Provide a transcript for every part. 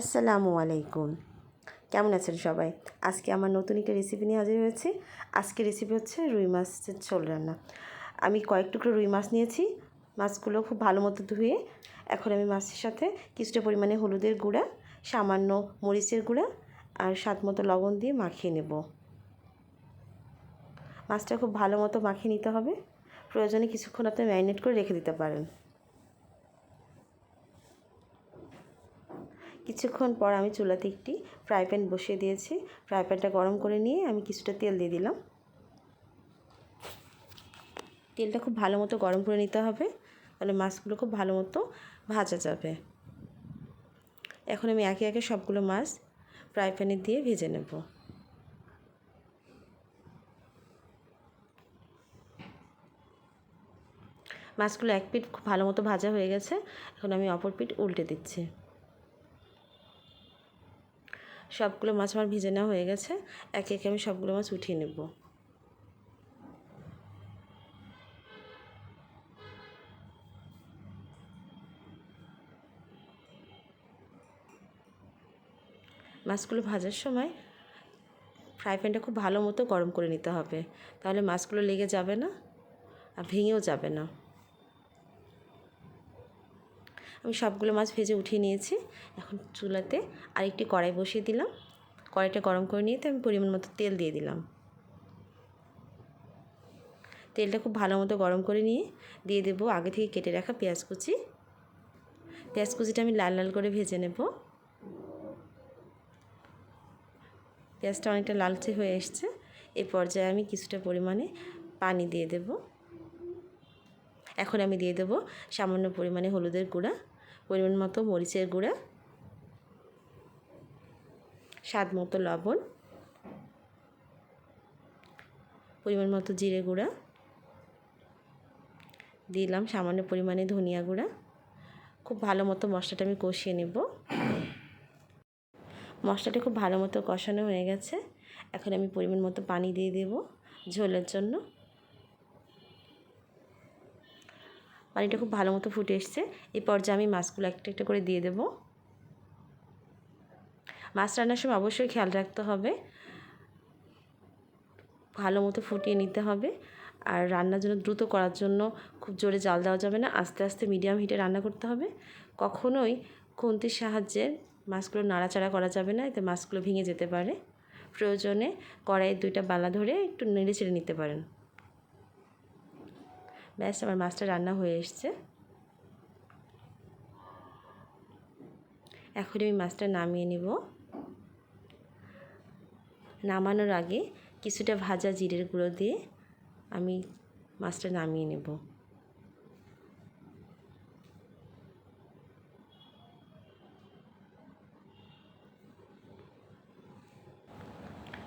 আসসালামু আলাইকুম। কেমন আছেন সবাই? আজকে আমার নতুন একটা রেসিপি নিয়ে হাজির হয়েছি। আজকের রেসিপি হচ্ছে রুই মাছের ঝোল রান্না। আমি কয়েক টুকরো রুই মাছ নিয়েছি। মাছগুলো খুব ভালো মতো ধুয়ে এখন আমি মাছের সাথে কিছুটা পরিমাণে হলুদের গুঁড়া, সামান্য মরিচের গুঁড়া আর স্বাদ মতো লবণ দিয়ে মাখিয়ে নেব। মাছটা খুব ভালো মতো মাখিয়ে নিতে হবে। প্রয়োজনে কিছুক্ষণ আপনি ম্যারিনেট করে রেখে দিতে পারেন। কিছুক্ষণ পর আমি চুলাতে একটি ফ্রাই প্যান বসিয়ে দিয়েছি। ফ্রাই প্যানটা গরম করে নিয়ে আমি কিছুটা তেল দিয়ে দিলাম। তেলটা খুব ভালো মতো গরম করে নিতে হবে, তাহলে মাছগুলো খুব ভালো মতো ভাজা যাবে। এখন আমি একে একে সবগুলো মাছ ফ্রাই প্যানে দিয়ে ভেজে নেব। মাছগুলো এক পিঠ খুব ভালো মতো ভাজা হয়ে গেছে। এখন আমি অপর পিঠ উল্টে দিচ্ছি। সবগুলো মাছ আমার ভেজে নেওয়া হয়ে গেছে। একে একে আমি সবগুলো মাছ উঠিয়ে নেব। মাছগুলো ভাজার সময় ফ্রাই প্যানটা খুব ভালো মতো গরম করে নিতে হবে, তাহলে মাছগুলো লেগে যাবে না আর ভেঙেও যাবে না। আমি সবগুলো মাছ ভেজে উঠিয়ে নিয়েছি। এখন চুলাতে আরেকটি কড়াই বসিয়ে দিলাম। কড়াইটা গরম করে নিয়ে আমি পরিমাণ মতো তেল দিয়ে দিলাম। তেলটা খুব ভালো মতো গরম করে নিয়ে দিয়ে দেবো আগে থেকে কেটে রাখা পেঁয়াজ কুচি। পেঁয়াজ কুচিটা আমি লাল লাল করে ভেজে নেব। পেঁয়াজটা অনেকটা লালচে হয়ে এসছে। এই পর্যায়ে আমি কিছুটা পরিমাণে পানি দিয়ে দেব। এখন আমি দিয়ে দেবো সামান্য পরিমাণে হলুদের গুঁড়া, পরিমাণ মতো মরিচের গুঁড়া, স্বাদ মতো লবণ, পরিমাণ মতো জিরে গুঁড়া, দিলাম সামান্য পরিমাণে ধনিয়া গুঁড়া। খুব ভালো মতো মশলাটা আমি কষিয়ে নেব। মশলাটা খুব ভালো মতো কষানো হয়ে গেছে। এখন আমি পরিমাণ মতো পানি দিয়ে দেব ঝোলের জন্য। পানিটা খুব ভালো মতো ফুটে এসছে। এই পর্যায়ে আমি মাছগুলো একটা একটা করে দিয়ে দেব। মাছ রান্নার সময় অবশ্যই খেয়াল রাখতে হবে, ভালো মতো ফুটিয়ে নিতে হবে। আর রান্নার জন্য দ্রুত করার জন্য খুব জোরে জাল দেওয়া যাবে না, আস্তে আস্তে মিডিয়াম হিটে রান্না করতে হবে। কখনোই খুন্তির সাহায্যে মাছগুলো নাড়াচাড়া করা যাবে না, এতে মাছগুলো ভেঙে যেতে পারে। প্রয়োজনে কড়াইয়ের দুইটা বালা ধরে একটু নেড়ে চেড়ে নিতে পারেন। ব্যাস, আমার মাছটা রান্না হয়ে এসছে। এখন আমি মাছটা নামিয়ে নেব। নামানোর আগে কিছুটা ভাজা জিরের গুঁড়ো দিয়ে আমি মাছটা নামিয়ে নেব।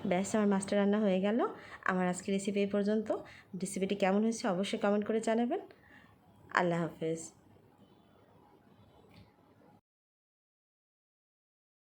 ব্যাস, আমার মাছটা রান্না হয়ে গেল। আমার আজকের রেসিপি এই পর্যন্ত। রেসিপিটি কেমন হয়েছে অবশ্যই কমেন্ট করে জানাবেন। আল্লাহ হাফেজ।